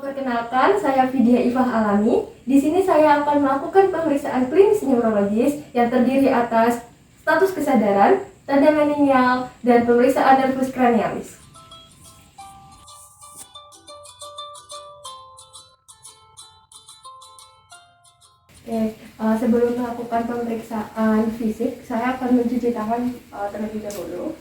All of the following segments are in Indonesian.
Perkenalkan, saya Vidya Ifah Alami. Di sini saya akan melakukan pemeriksaan klinis neurologis yang terdiri atas status kesadaran, tanda meninggal, dan pemeriksaan nervus cranialis. Sebelum melakukan pemeriksaan fisik, saya akan mencuci tangan terlebih dahulu.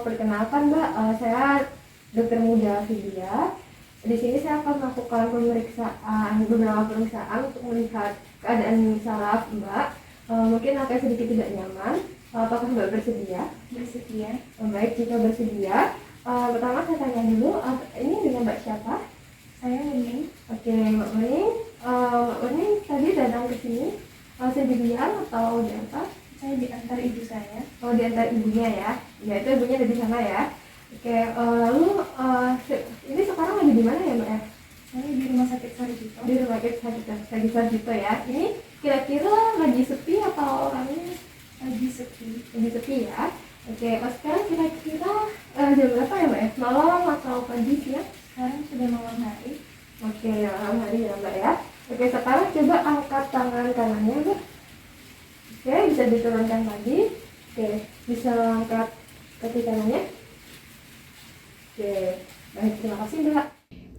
Perkenalkan Mbak, saya Dokter Muda Vidya. Di sini saya akan melakukan beberapa pemeriksaan untuk melihat keadaan saraf Mbak. Mungkin agak sedikit tidak nyaman. Apakah Mbak bersedia? Bersedia. Baik, jika bersedia. Pertama saya tanya dulu, ini dengan Mbak siapa? Saya Mening. Oke, Mbak Mening. Mbak Mening tadi datang ke sini sendirian atau diantar? Saya diantar ibu saya. Oh, diantar ibunya ya? Ya, itu ibunya ada di sana ya. Oke, lalu ini sekarang lagi di mana ya Mbak? Saya di Rumah Sakit Sarjito. Di Rumah Sakit Sarjito ya. Ini kira-kira lagi sepi atau orangnya? Lagi sepi. Lagi sepi ya. Oke, sekarang kira-kira jam berapa ya Mbak? Malam atau pagi siang? Sekarang sudah malam hari. Oke, malam hari ya Mbak ya. Oke, sekarang coba angkat tangan kanannya Mbak. Oke, bisa diturunkan lagi. Oke, bisa angkat kaki kanannya. Oke, baik, terima kasih Mbak.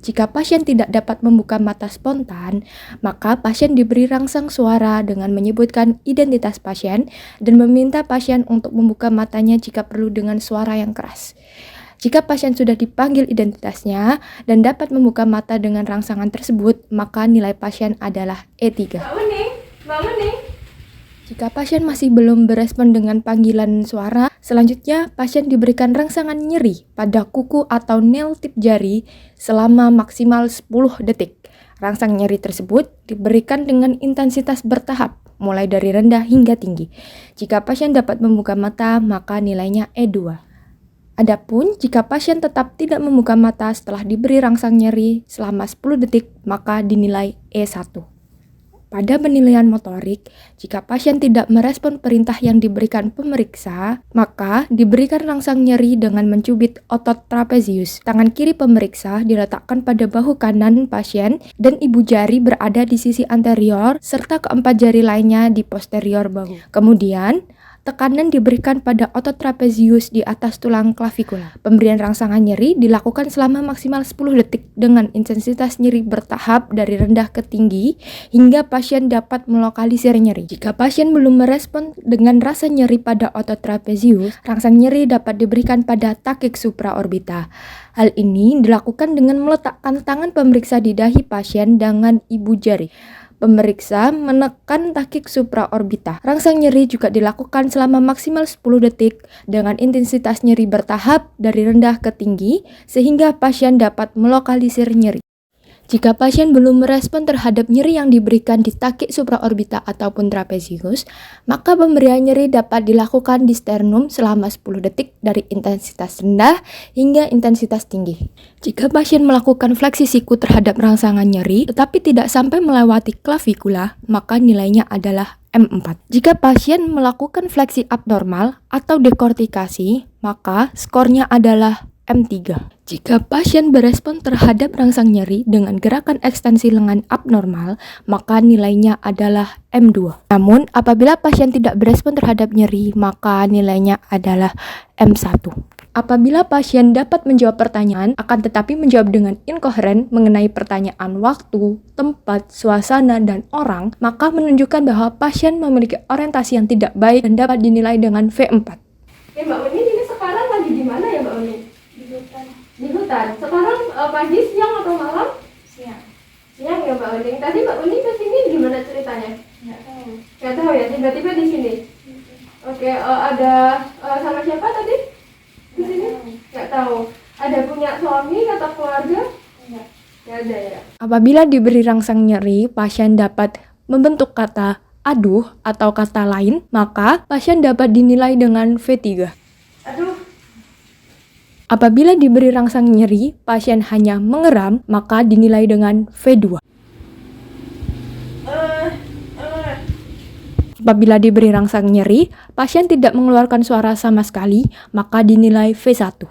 Jika pasien tidak dapat membuka mata spontan, maka pasien diberi rangsang suara dengan menyebutkan identitas pasien dan meminta pasien untuk membuka matanya jika perlu dengan suara yang keras. Jika pasien sudah dipanggil identitasnya dan dapat membuka mata dengan rangsangan tersebut, maka nilai pasien adalah E3. Mbak Mening. Jika pasien masih belum berespon dengan panggilan suara, selanjutnya pasien diberikan rangsangan nyeri pada kuku atau nail tip jari selama maksimal 10 detik. Rangsang nyeri tersebut diberikan dengan intensitas bertahap, mulai dari rendah hingga tinggi. Jika pasien dapat membuka mata, maka nilainya E2. Adapun jika pasien tetap tidak membuka mata setelah diberi rangsang nyeri selama 10 detik, maka dinilai E1. Pada penilaian motorik, jika pasien tidak merespon perintah yang diberikan pemeriksa, maka diberikan rangsang nyeri dengan mencubit otot trapezius. Tangan kiri pemeriksa diletakkan pada bahu kanan pasien dan ibu jari berada di sisi anterior serta keempat jari lainnya di posterior bahu. Kemudian, tekanan diberikan pada otot trapezius di atas tulang klavikula. Pemberian rangsangan nyeri dilakukan selama maksimal 10 detik dengan intensitas nyeri bertahap dari rendah ke tinggi hingga pasien dapat melokalisir nyeri. Jika pasien belum merespon dengan rasa nyeri pada otot trapezius, rangsang nyeri dapat diberikan pada takik supraorbita. Hal ini dilakukan dengan meletakkan tangan pemeriksa di dahi pasien dengan ibu jari. Pemeriksa menekan takik supraorbita. Rangsang nyeri juga dilakukan selama maksimal 10 detik dengan intensitas nyeri bertahap dari rendah ke tinggi sehingga pasien dapat melokalisir nyeri. Jika pasien belum merespon terhadap nyeri yang diberikan di takik supraorbita ataupun trapezius, maka pemberian nyeri dapat dilakukan di sternum selama 10 detik dari intensitas rendah hingga intensitas tinggi. Jika pasien melakukan fleksi siku terhadap rangsangan nyeri tetapi tidak sampai melewati klavikula, maka nilainya adalah M4. Jika pasien melakukan fleksi abnormal atau dekortikasi, maka skornya adalah M3. Jika pasien berespon terhadap rangsang nyeri dengan gerakan ekstensi lengan abnormal, maka nilainya adalah M2. Namun, apabila pasien tidak berespon terhadap nyeri, maka nilainya adalah M1. Apabila pasien dapat menjawab pertanyaan, akan tetapi menjawab dengan inkoheren mengenai pertanyaan waktu, tempat, suasana, dan orang, maka menunjukkan bahwa pasien memiliki orientasi yang tidak baik dan dapat dinilai dengan V4. Mbak Mening, ini sekarang lagi di mana ya Mbak Mening? Di hutan. Sekarang pagi, siang atau malam? Siang. Siang ya Mbak Mening. Tadi Mbak Mening ke sini gimana ceritanya? Nggak tahu. Nggak tahu ya, tiba-tiba di sini. Oke, ada sama siapa tadi? Di sini? Nggak tahu. Ada punya suami atau keluarga? Enggak. Nggak ada ya. Apabila diberi rangsang nyeri, pasien dapat membentuk kata aduh atau kata lain, maka pasien dapat dinilai dengan V3. Aduh. Apabila diberi rangsang nyeri, pasien hanya mengeram, maka dinilai dengan V2. Apabila diberi rangsang nyeri, pasien tidak mengeluarkan suara sama sekali, maka dinilai V1.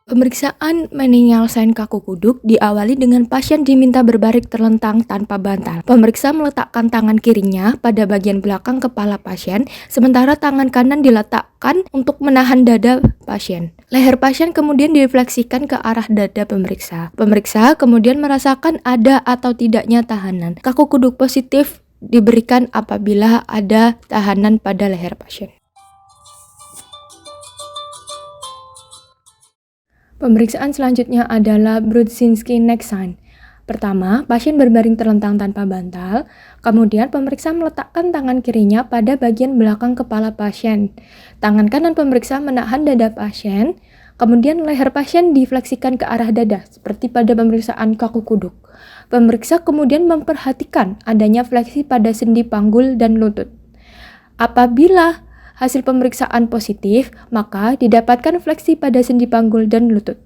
Pemeriksaan menial sign kaku kuduk diawali dengan pasien diminta berbaring terlentang tanpa bantal. Pemeriksa meletakkan tangan kirinya pada bagian belakang kepala pasien, sementara tangan kanan diletakkan untuk menahan dada pasien. Leher pasien kemudian direfleksikan ke arah dada pemeriksa. Pemeriksa kemudian merasakan ada atau tidaknya tahanan. Kaku kuduk positif diberikan apabila ada tahanan pada leher pasien. Pemeriksaan selanjutnya adalah Brudzinski neck sign. Pertama, pasien berbaring terlentang tanpa bantal. Kemudian pemeriksa meletakkan tangan kirinya pada bagian belakang kepala pasien. Tangan kanan pemeriksa menahan dada pasien. Kemudian leher pasien difleksikan ke arah dada, seperti pada pemeriksaan kaku kuduk. Pemeriksa kemudian memperhatikan adanya fleksi pada sendi panggul dan lutut. Apabila hasil pemeriksaan positif, maka didapatkan fleksi pada sendi panggul dan lutut.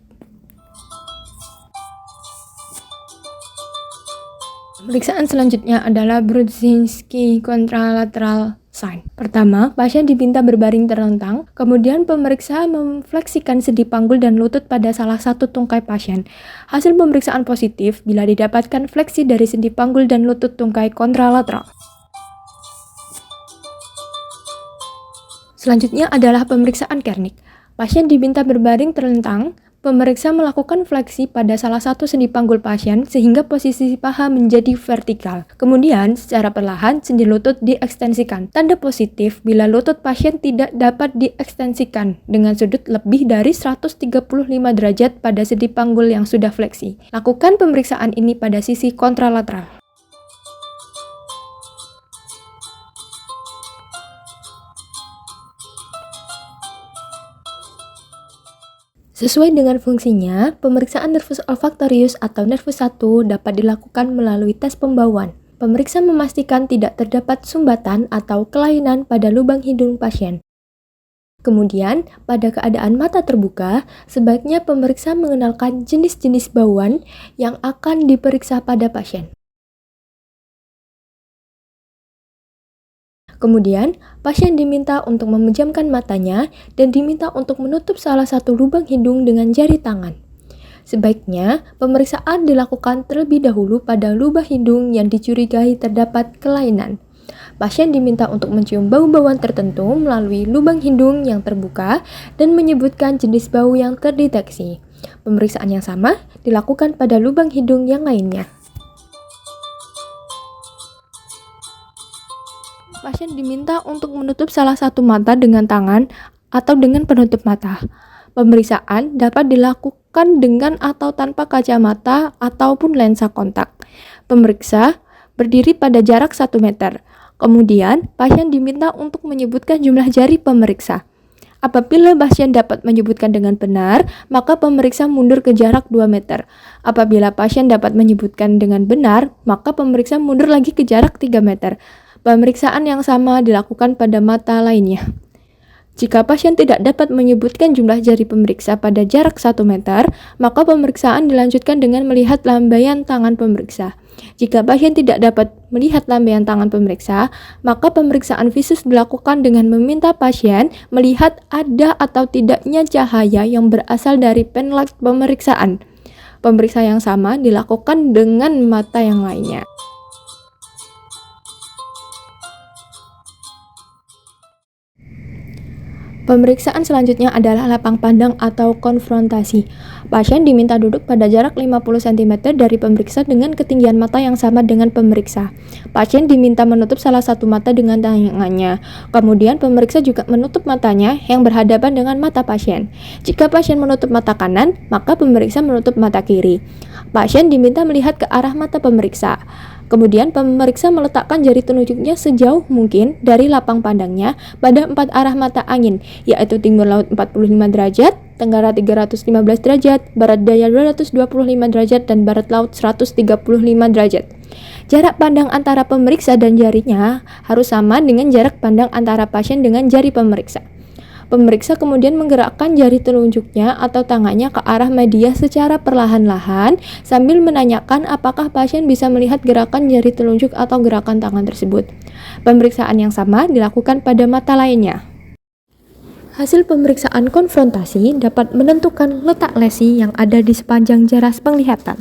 Pemeriksaan selanjutnya adalah Brudzinski contralateral sign. Pertama, pasien diminta berbaring terlentang, kemudian pemeriksa memfleksikan sendi panggul dan lutut pada salah satu tungkai pasien. Hasil pemeriksaan positif bila didapatkan fleksi dari sendi panggul dan lutut tungkai kontralateral. Selanjutnya adalah pemeriksaan Kernik. Pasien diminta berbaring terlentang, pemeriksa melakukan fleksi pada salah satu sendi panggul pasien sehingga posisi paha menjadi vertikal. Kemudian, secara perlahan sendi lutut diekstensikan. Tanda positif bila lutut pasien tidak dapat diekstensikan dengan sudut lebih dari 135 derajat pada sendi panggul yang sudah fleksi. Lakukan pemeriksaan ini pada sisi kontralateral. Sesuai dengan fungsinya, pemeriksaan nervus olfaktorius atau nervus 1 dapat dilakukan melalui tes pembauan. Pemeriksa memastikan tidak terdapat sumbatan atau kelainan pada lubang hidung pasien. Kemudian, pada keadaan mata terbuka, sebaiknya pemeriksa mengenalkan jenis-jenis bauan yang akan diperiksa pada pasien. Kemudian, pasien diminta untuk memejamkan matanya dan diminta untuk menutup salah satu lubang hidung dengan jari tangan. Sebaiknya, pemeriksaan dilakukan terlebih dahulu pada lubang hidung yang dicurigai terdapat kelainan. Pasien diminta untuk mencium bau-bauan tertentu melalui lubang hidung yang terbuka dan menyebutkan jenis bau yang terdeteksi. Pemeriksaan yang sama dilakukan pada lubang hidung yang lainnya. Pasien diminta untuk menutup salah satu mata dengan tangan atau dengan penutup mata. Pemeriksaan dapat dilakukan dengan atau tanpa kacamata ataupun lensa kontak. Pemeriksa berdiri pada jarak 1 meter. Kemudian, pasien diminta untuk menyebutkan jumlah jari pemeriksa. Apabila pasien dapat menyebutkan dengan benar, maka pemeriksa mundur ke jarak 2 meter. Apabila pasien dapat menyebutkan dengan benar, maka pemeriksa mundur lagi ke jarak 3 meter. Pemeriksaan yang sama dilakukan pada mata lainnya. Jika pasien tidak dapat menyebutkan jumlah jari pemeriksa pada jarak 1 meter, maka pemeriksaan dilanjutkan dengan melihat lambaian tangan pemeriksa. Jika pasien tidak dapat melihat lambaian tangan pemeriksa, maka pemeriksaan visus dilakukan dengan meminta pasien melihat ada atau tidaknya cahaya yang berasal dari penlight pemeriksaan. Pemeriksaan yang sama dilakukan dengan mata yang lainnya. Pemeriksaan selanjutnya adalah lapang pandang atau konfrontasi. Pasien diminta duduk pada jarak 50 cm dari pemeriksa dengan ketinggian mata yang sama dengan pemeriksa. Pasien diminta menutup salah satu mata dengan tangannya. Kemudian pemeriksa juga menutup matanya yang berhadapan dengan mata pasien. Jika pasien menutup mata kanan, maka pemeriksa menutup mata kiri. Pasien diminta melihat ke arah mata pemeriksa. Kemudian pemeriksa meletakkan jari telunjuknya sejauh mungkin dari lapang pandangnya pada 4 arah mata angin, yaitu timur laut 45 derajat, tenggara 315 derajat, barat daya 225 derajat, dan barat laut 135 derajat. Jarak pandang antara pemeriksa dan jarinya harus sama dengan jarak pandang antara pasien dengan jari pemeriksa. Pemeriksa kemudian menggerakkan jari telunjuknya atau tangannya ke arah media secara perlahan-lahan sambil menanyakan apakah pasien bisa melihat gerakan jari telunjuk atau gerakan tangan tersebut. Pemeriksaan yang sama dilakukan pada mata lainnya. Hasil pemeriksaan konfrontasi dapat menentukan letak lesi yang ada di sepanjang jaras penglihatan.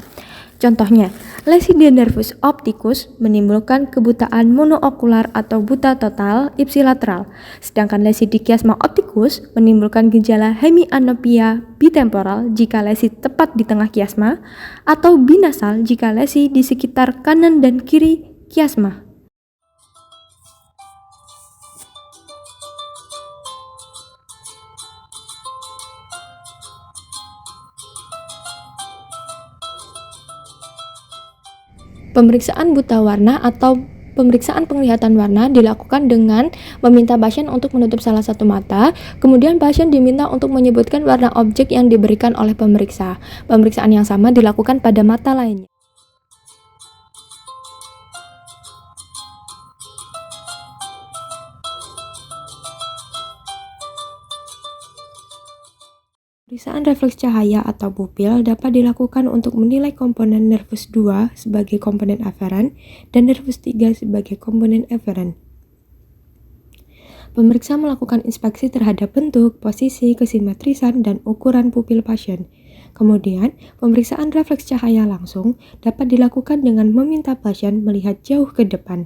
Contohnya, lesi di nervus opticus menimbulkan kebutaan monookular atau buta total ipsilateral, sedangkan lesi di kiasma opticus menimbulkan gejala hemianopia bitemporal jika lesi tepat di tengah kiasma, atau binasal jika lesi di sekitar kanan dan kiri kiasma. Pemeriksaan buta warna atau pemeriksaan penglihatan warna dilakukan dengan meminta pasien untuk menutup salah satu mata, kemudian pasien diminta untuk menyebutkan warna objek yang diberikan oleh pemeriksa. Pemeriksaan yang sama dilakukan pada mata lainnya. Pemeriksaan refleks cahaya atau pupil dapat dilakukan untuk menilai komponen nervus 2 sebagai komponen aferen dan nervus 3 sebagai komponen eferen. Pemeriksa melakukan inspeksi terhadap bentuk, posisi, kesimetrisan, dan ukuran pupil pasien. Kemudian, pemeriksaan refleks cahaya langsung dapat dilakukan dengan meminta pasien melihat jauh ke depan.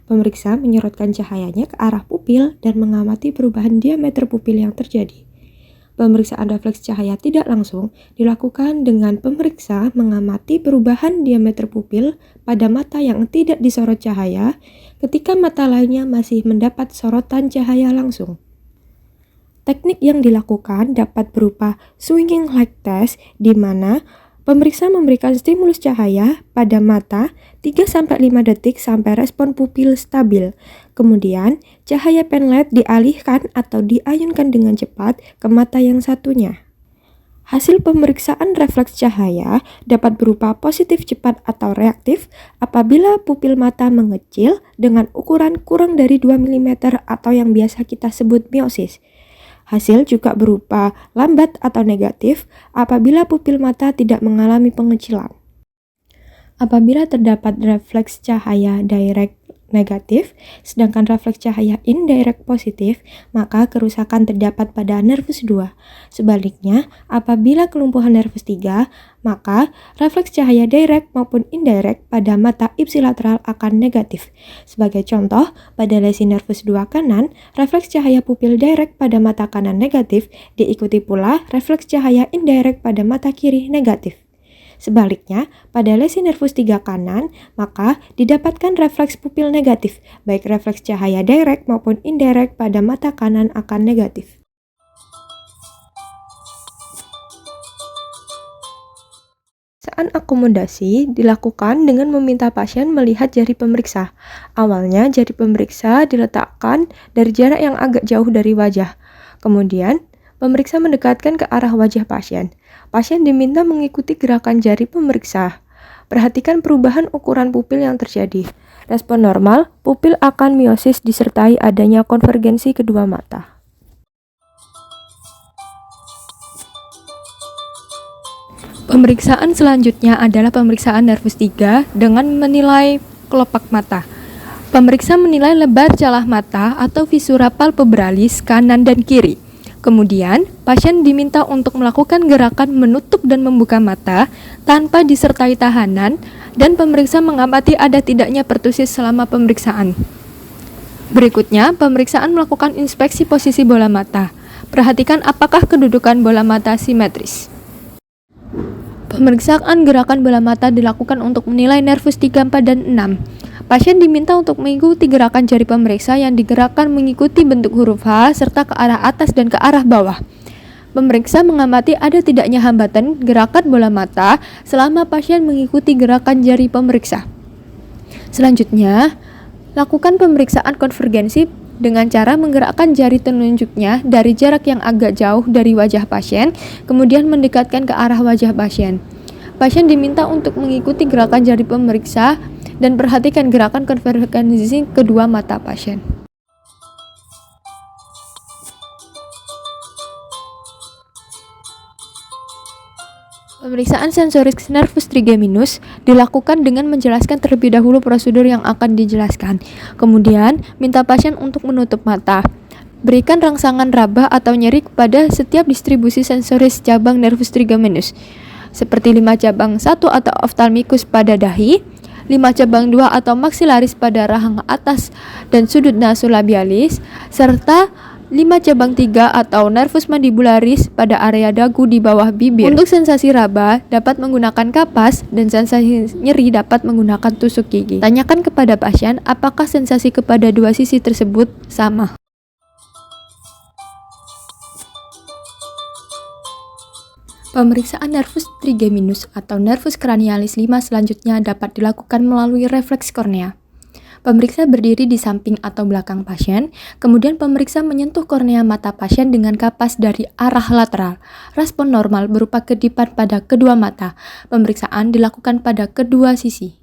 Pemeriksa menyorotkan cahayanya ke arah pupil dan mengamati perubahan diameter pupil yang terjadi. Pemeriksaan refleks cahaya tidak langsung dilakukan dengan pemeriksa mengamati perubahan diameter pupil pada mata yang tidak disorot cahaya ketika mata lainnya masih mendapat sorotan cahaya langsung. Teknik yang dilakukan dapat berupa swinging light test, di mana pemeriksa memberikan stimulus cahaya pada mata 3-5 detik sampai respon pupil stabil. Kemudian, cahaya penlight dialihkan atau diayunkan dengan cepat ke mata yang satunya. Hasil pemeriksaan refleks cahaya dapat berupa positif cepat atau reaktif apabila pupil mata mengecil dengan ukuran kurang dari 2 mm atau yang biasa kita sebut miosis. Hasil juga berupa lambat atau negatif apabila pupil mata tidak mengalami pengecilan. Apabila terdapat refleks cahaya direct negatif, sedangkan refleks cahaya indirect positif, maka kerusakan terdapat pada nervus 2. Sebaliknya, apabila kelumpuhan nervus 3, maka refleks cahaya direct maupun indirect pada mata ipsilateral akan negatif. Sebagai contoh, pada lesi nervus 2 kanan, refleks cahaya pupil direct pada mata kanan negatif, diikuti pula refleks cahaya indirect pada mata kiri negatif. Sebaliknya, pada lesi nervus 3 kanan, maka didapatkan refleks pupil negatif, baik refleks cahaya direct maupun indirect pada mata kanan akan negatif. Pemeriksaan akomodasi dilakukan dengan meminta pasien melihat jari pemeriksa. Awalnya, jari pemeriksa diletakkan dari jarak yang agak jauh dari wajah. Kemudian, pemeriksa mendekatkan ke arah wajah pasien. Pasien diminta mengikuti gerakan jari pemeriksa. Perhatikan perubahan ukuran pupil yang terjadi. Respon normal, pupil akan miosis disertai adanya konvergensi kedua mata. Pemeriksaan selanjutnya adalah pemeriksaan nervus 3 dengan menilai kelopak mata. Pemeriksa menilai lebar celah mata atau visura palpebralis kanan dan kiri. Kemudian, pasien diminta untuk melakukan gerakan menutup dan membuka mata tanpa disertai tahanan, dan pemeriksa mengamati ada tidaknya pertusis selama pemeriksaan. Berikutnya, pemeriksaan melakukan inspeksi posisi bola mata. Perhatikan apakah kedudukan bola mata simetris. Pemeriksaan gerakan bola mata dilakukan untuk menilai nervus 3, 4, dan 6. Pasien diminta untuk mengikuti gerakan jari pemeriksa yang digerakkan mengikuti bentuk huruf H serta ke arah atas dan ke arah bawah. Pemeriksa mengamati ada tidaknya hambatan gerakan bola mata selama pasien mengikuti gerakan jari pemeriksa. Selanjutnya, lakukan pemeriksaan konvergensi dengan cara menggerakkan jari telunjuknya dari jarak yang agak jauh dari wajah pasien, kemudian mendekatkan ke arah wajah pasien. Pasien diminta untuk mengikuti gerakan jari pemeriksa dan perhatikan gerakan konvergensi kedua mata pasien. Pemeriksaan sensoris nervus trigeminus dilakukan dengan menjelaskan terlebih dahulu prosedur yang akan dijelaskan. Kemudian, minta pasien untuk menutup mata. Berikan rangsangan raba atau nyeri kepada setiap distribusi sensoris cabang nervus trigeminus, seperti 5 cabang 1 atau ophthalmicus pada dahi, 5 cabang 2 atau maxillaris pada rahang atas dan sudut nasolabialis, serta 5 cabang 3 atau nervus mandibularis pada area dagu di bawah bibir. Untuk sensasi raba dapat menggunakan kapas dan sensasi nyeri dapat menggunakan tusuk gigi. Tanyakan kepada pasien apakah sensasi kepada dua sisi tersebut sama. Pemeriksaan nervus trigeminus atau nervus cranialis 5 selanjutnya dapat dilakukan melalui refleks kornea. Pemeriksa berdiri di samping atau belakang pasien, kemudian pemeriksa menyentuh kornea mata pasien dengan kapas dari arah lateral. Respon normal berupa kedipan pada kedua mata. Pemeriksaan dilakukan pada kedua sisi.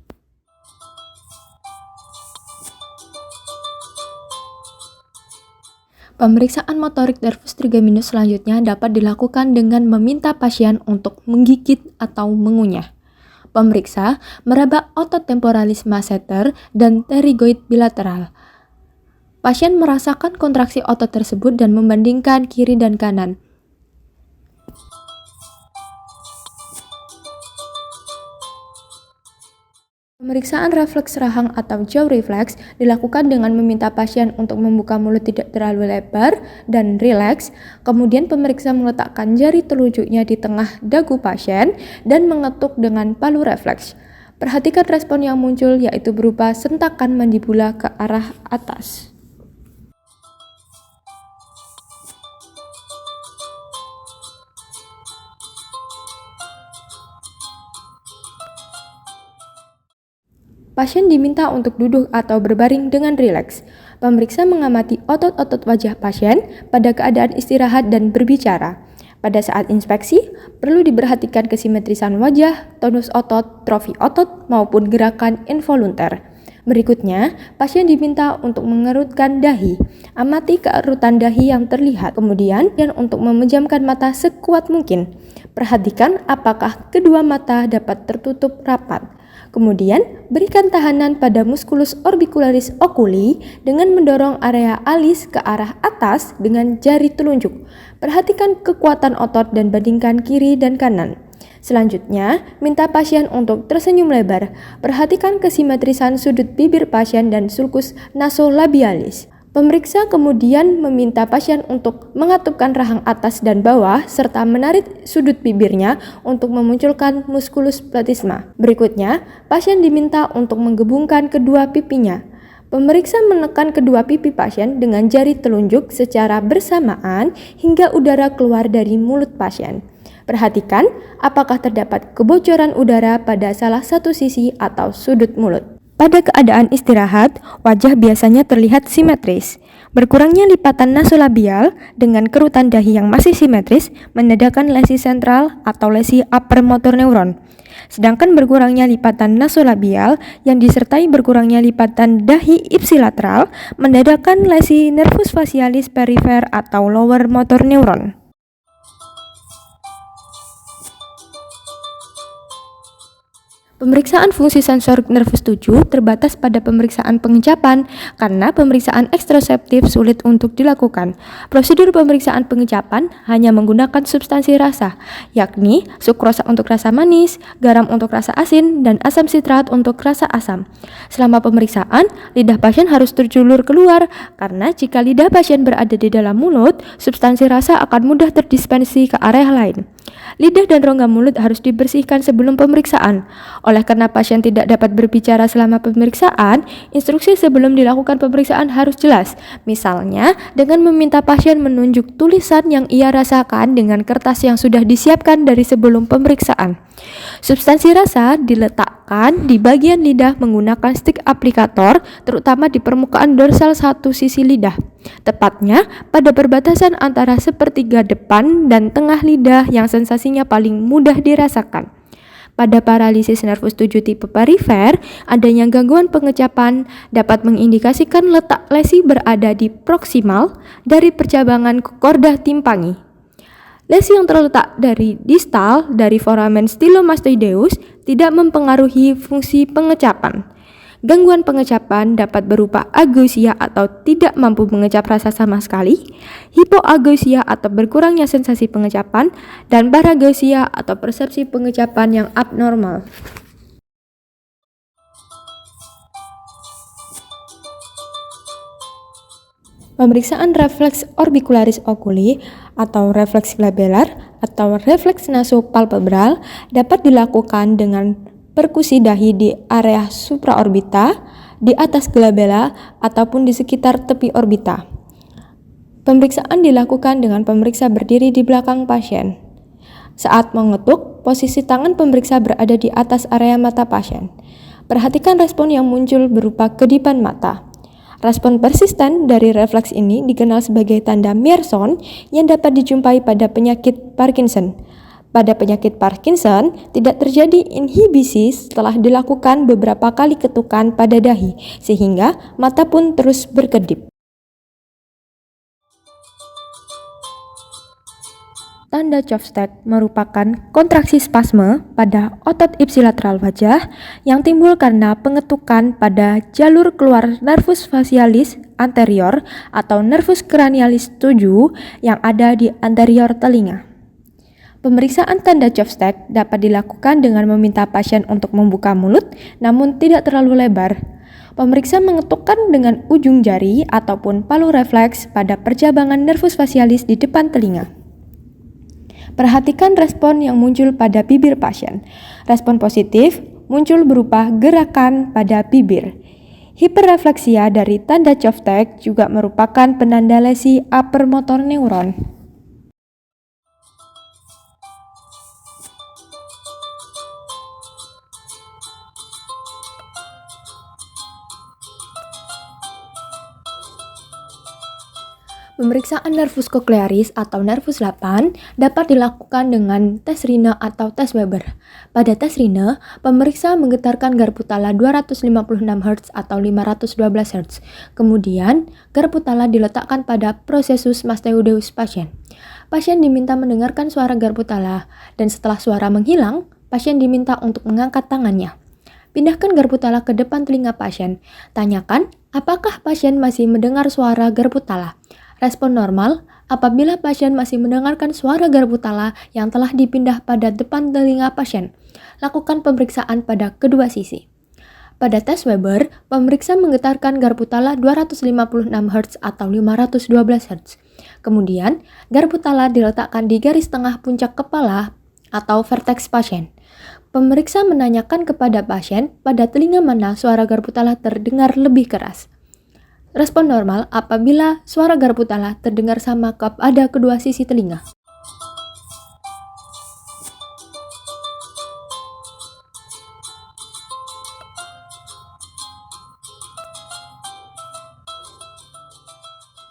Pemeriksaan motorik nervus trigeminus selanjutnya dapat dilakukan dengan meminta pasien untuk menggigit atau mengunyah. Pemeriksa meraba otot temporalis masseter dan pterygoid bilateral. Pasien merasakan kontraksi otot tersebut dan membandingkan kiri dan kanan. Pemeriksaan refleks rahang atau jaw reflex dilakukan dengan meminta pasien untuk membuka mulut tidak terlalu lebar dan rileks. Kemudian pemeriksa meletakkan jari telunjuknya di tengah dagu pasien dan mengetuk dengan palu refleks. Perhatikan respon yang muncul, yaitu berupa sentakan mandibula ke arah atas. Pasien diminta untuk duduk atau berbaring dengan rileks. Pemeriksa mengamati otot-otot wajah pasien pada keadaan istirahat dan berbicara. Pada saat inspeksi, perlu diperhatikan kesimetrisan wajah, tonus otot, trofi otot, maupun gerakan involunter. Berikutnya, pasien diminta untuk mengerutkan dahi. Amati keerutan dahi yang terlihat. Kemudian, untuk memejamkan mata sekuat mungkin. Perhatikan apakah kedua mata dapat tertutup rapat. Kemudian, berikan tahanan pada musculus orbicularis oculi dengan mendorong area alis ke arah atas dengan jari telunjuk. Perhatikan kekuatan otot dan bandingkan kiri dan kanan. Selanjutnya, minta pasien untuk tersenyum lebar. Perhatikan kesimetrisan sudut bibir pasien dan sulcus nasolabialis. Pemeriksa kemudian meminta pasien untuk mengatupkan rahang atas dan bawah serta menarik sudut bibirnya untuk memunculkan musculus platysma. Berikutnya, pasien diminta untuk menggebungkan kedua pipinya. Pemeriksa menekan kedua pipi pasien dengan jari telunjuk secara bersamaan hingga udara keluar dari mulut pasien. Perhatikan apakah terdapat kebocoran udara pada salah satu sisi atau sudut mulut. Pada keadaan istirahat, wajah biasanya terlihat simetris. Berkurangnya lipatan nasolabial dengan kerutan dahi yang masih simetris menandakan lesi sentral atau lesi upper motor neuron. Sedangkan berkurangnya lipatan nasolabial yang disertai berkurangnya lipatan dahi ipsilateral menandakan lesi nervus facialis perifer atau lower motor neuron. Pemeriksaan fungsi sensor nervus 7 terbatas pada pemeriksaan pengecapan karena pemeriksaan ekstroseptif sulit untuk dilakukan. Prosedur pemeriksaan pengecapan hanya menggunakan substansi rasa, yakni sukrosa untuk rasa manis, garam untuk rasa asin, dan asam sitrat untuk rasa asam. Selama pemeriksaan, lidah pasien harus terjulur keluar karena jika lidah pasien berada di dalam mulut, substansi rasa akan mudah terdispensi ke area lain. Lidah dan rongga mulut harus dibersihkan sebelum pemeriksaan. Oleh karena pasien tidak dapat berbicara selama pemeriksaan, instruksi sebelum dilakukan pemeriksaan harus jelas. Misalnya, dengan meminta pasien menunjuk tulisan yang ia rasakan dengan kertas yang sudah disiapkan dari sebelum pemeriksaan. Substansi rasa diletakkan di bagian lidah menggunakan stik aplikator, terutama di permukaan dorsal satu sisi lidah. Tepatnya pada perbatasan antara sepertiga depan dan tengah lidah yang sensasinya paling mudah dirasakan. Pada paralisis nervus 7 tipe perifer, adanya gangguan pengecapan dapat mengindikasikan letak lesi berada di proksimal dari percabangan korda timpangi. Lesi yang terletak dari distal dari foramen stylomastoideus tidak mempengaruhi fungsi pengecapan. Gangguan pengecapan dapat berupa ageusia atau tidak mampu mengecap rasa sama sekali, hipoageusia atau berkurangnya sensasi pengecapan, dan parageusia atau persepsi pengecapan yang abnormal. Pemeriksaan refleks orbicularis oculi atau refleks glabelar atau refleks nasopalpebral dapat dilakukan dengan perkusi dahi di area supraorbita, di atas glabella, ataupun di sekitar tepi orbita. Pemeriksaan dilakukan dengan pemeriksa berdiri di belakang pasien. Saat mengetuk, posisi tangan pemeriksa berada di atas area mata pasien. Perhatikan respon yang muncul berupa kedipan mata. Respon persisten dari refleks ini dikenal sebagai tanda Mersenne yang dapat dijumpai pada penyakit Parkinson. Pada penyakit Parkinson, tidak terjadi inhibisi setelah dilakukan beberapa kali ketukan pada dahi, sehingga mata pun terus berkedip. Tanda Chopstick merupakan kontraksi spasme pada otot ipsilateral wajah yang timbul karena pengetukan pada jalur keluar nervus facialis anterior atau nervus cranialis 7 yang ada di anterior telinga. Pemeriksaan tanda Chopstick dapat dilakukan dengan meminta pasien untuk membuka mulut namun tidak terlalu lebar. Pemeriksa mengetukkan dengan ujung jari ataupun palu refleks pada percabangan nervus facialis di depan telinga. Perhatikan respon yang muncul pada bibir pasien. Respon positif muncul berupa gerakan pada bibir. Hiperrefleksia dari tanda Chopstick juga merupakan penanda lesi upper motor neuron. Pemeriksaan nervus cochlearis atau nervus 8 dapat dilakukan dengan tes Rine atau tes Weber. Pada tes Rine, pemeriksa menggetarkan garpu tala 256 Hz atau 512 Hz. Kemudian, garpu tala diletakkan pada prosesus mastoideus pasien. Pasien diminta mendengarkan suara garpu tala, dan setelah suara menghilang, pasien diminta untuk mengangkat tangannya. Pindahkan garpu tala ke depan telinga pasien. Tanyakan apakah pasien masih mendengar suara garpu tala. Respon normal apabila pasien masih mendengarkan suara garpu tala yang telah dipindah pada depan telinga pasien. Lakukan pemeriksaan pada kedua sisi. Pada tes Weber, pemeriksa menggetarkan garpu tala 256 Hz atau 512 Hz. Kemudian, garpu tala diletakkan di garis tengah puncak kepala atau vertex pasien. Pemeriksa menanyakan kepada pasien pada telinga mana suara garpu tala terdengar lebih keras. Respon normal apabila suara garpu tala terdengar sama pada kedua sisi telinga.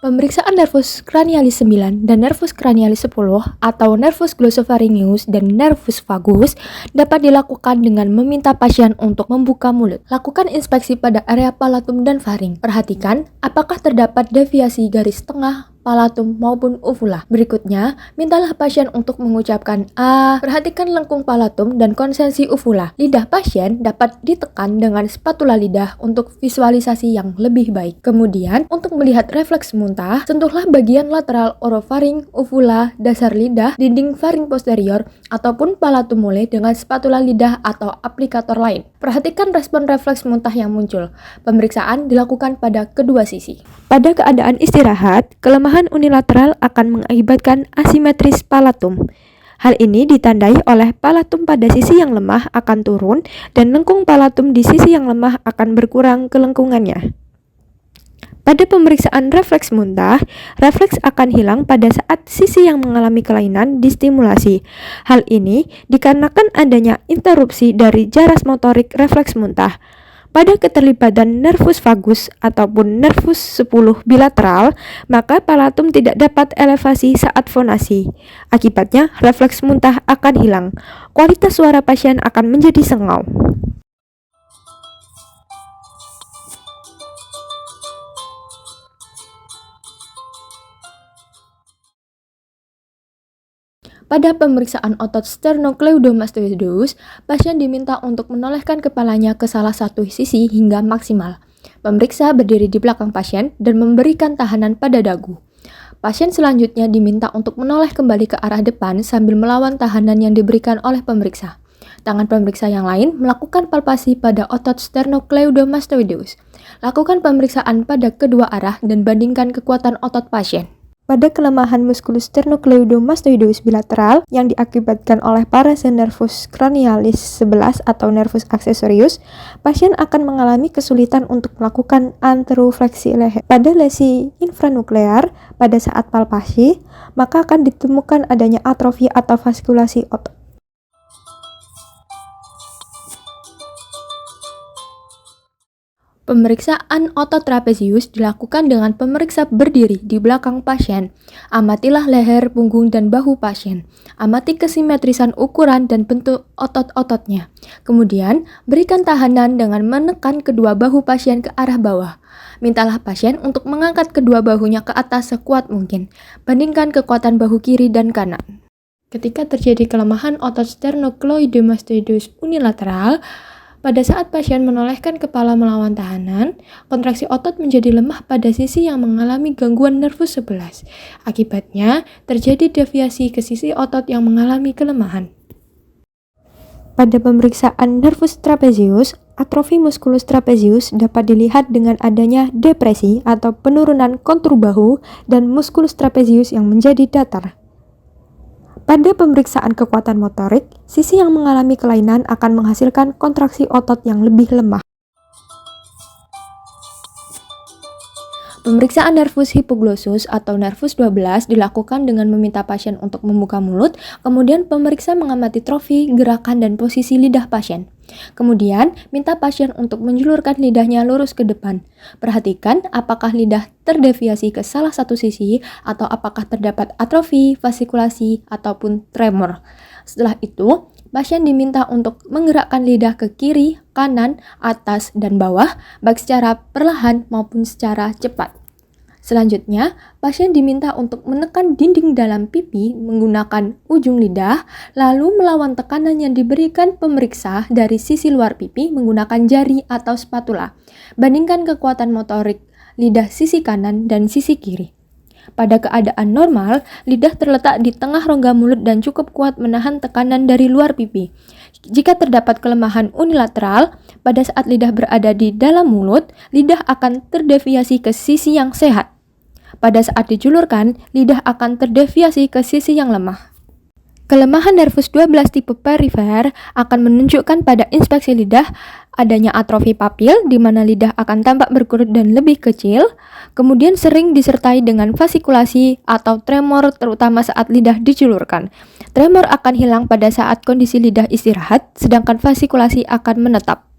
Pemeriksaan nervus cranialis 9 dan nervus cranialis 10 atau nervus glossopharyngeus dan nervus vagus dapat dilakukan dengan meminta pasien untuk membuka mulut. Lakukan inspeksi pada area palatum dan faring. Perhatikan apakah terdapat deviasi garis tengah, palatum maupun uvula. Berikutnya, mintalah pasien untuk mengucapkan A. Perhatikan lengkung palatum dan konsensi uvula. Lidah pasien dapat ditekan dengan spatula lidah untuk visualisasi yang lebih baik. Kemudian, untuk melihat refleks muntah, sentuhlah bagian lateral orofaring, uvula, dasar lidah, dinding faring posterior, ataupun palatum mole dengan spatula lidah atau aplikator lain. Perhatikan respon refleks muntah yang muncul. Pemeriksaan dilakukan pada kedua sisi. Pada keadaan istirahat, kelemahan unilateral akan mengakibatkan asimetris palatum. Hal ini ditandai oleh palatum pada sisi yang lemah akan turun dan lengkung palatum di sisi yang lemah akan berkurang kelengkungannya. Pada pemeriksaan refleks muntah, refleks akan hilang pada saat sisi yang mengalami kelainan distimulasi. Hal ini dikarenakan adanya interupsi dari jaras motorik refleks muntah. Pada keterlibatan nervus vagus ataupun nervus 10 bilateral, maka palatum tidak dapat elevasi saat fonasi. Akibatnya, refleks muntah akan hilang. Kualitas suara pasien akan menjadi sengau. Pada pemeriksaan otot sternocleidomastoideus, pasien diminta untuk menolehkan kepalanya ke salah satu sisi hingga maksimal. Pemeriksa berdiri di belakang pasien dan memberikan tahanan pada dagu. Pasien selanjutnya diminta untuk menoleh kembali ke arah depan sambil melawan tahanan yang diberikan oleh pemeriksa. Tangan pemeriksa yang lain melakukan palpasi pada otot sternocleidomastoideus. Lakukan pemeriksaan pada kedua arah dan bandingkan kekuatan otot pasien. Pada kelemahan muskulus sternocleidomastoideus bilateral yang diakibatkan oleh parese nervus cranialis 11 atau nervus accessorius, pasien akan mengalami kesulitan untuk melakukan anterofleksi leher. Pada lesi infranuklear pada saat palpasi, maka akan ditemukan adanya atrofi atau vaskulasi otot. Pemeriksaan otot trapezius dilakukan dengan pemeriksa berdiri di belakang pasien. Amatilah leher, punggung, dan bahu pasien. Amati kesimetrisan ukuran dan bentuk otot-ototnya. Kemudian, berikan tahanan dengan menekan kedua bahu pasien ke arah bawah. Mintalah pasien untuk mengangkat kedua bahunya ke atas sekuat mungkin. Bandingkan kekuatan bahu kiri dan kanan. Ketika terjadi kelemahan otot sternocleidomastoideus unilateral, pada saat pasien menolehkan kepala melawan tahanan, kontraksi otot menjadi lemah pada sisi yang mengalami gangguan nervus 11. Akibatnya, terjadi deviasi ke sisi otot yang mengalami kelemahan. Pada pemeriksaan nervus trapezius, atrofi musculus trapezius dapat dilihat dengan adanya depresi atau penurunan kontur bahu dan musculus trapezius yang menjadi datar. Pada pemeriksaan kekuatan motorik, sisi yang mengalami kelainan akan menghasilkan kontraksi otot yang lebih lemah. Pemeriksaan nervus hipoglossus atau nervus 12 dilakukan dengan meminta pasien untuk membuka mulut, kemudian pemeriksa mengamati trofi, gerakan, dan posisi lidah pasien. Kemudian, minta pasien untuk menjulurkan lidahnya lurus ke depan. Perhatikan apakah lidah terdeviasi ke salah satu sisi atau apakah terdapat atrofi, vasikulasi, ataupun tremor. Setelah itu, pasien diminta untuk menggerakkan lidah ke kiri, kanan, atas, dan bawah, baik secara perlahan maupun secara cepat. Selanjutnya, pasien diminta untuk menekan dinding dalam pipi menggunakan ujung lidah, lalu melawan tekanan yang diberikan pemeriksa dari sisi luar pipi menggunakan jari atau spatula. Bandingkan kekuatan motorik lidah sisi kanan dan sisi kiri. Pada keadaan normal, lidah terletak di tengah rongga mulut dan cukup kuat menahan tekanan dari luar pipi. Jika terdapat kelemahan unilateral, pada saat lidah berada di dalam mulut, lidah akan terdeviasi ke sisi yang sehat. Pada saat dijulurkan, lidah akan terdeviasi ke sisi yang lemah. Kelemahan nervus 12 tipe perifer akan menunjukkan pada inspeksi lidah adanya atrofi papil di mana lidah akan tampak berkerut dan lebih kecil, kemudian sering disertai dengan vasikulasi atau tremor terutama saat lidah dijulurkan. Tremor akan hilang pada saat kondisi lidah istirahat, sedangkan vasikulasi akan menetap.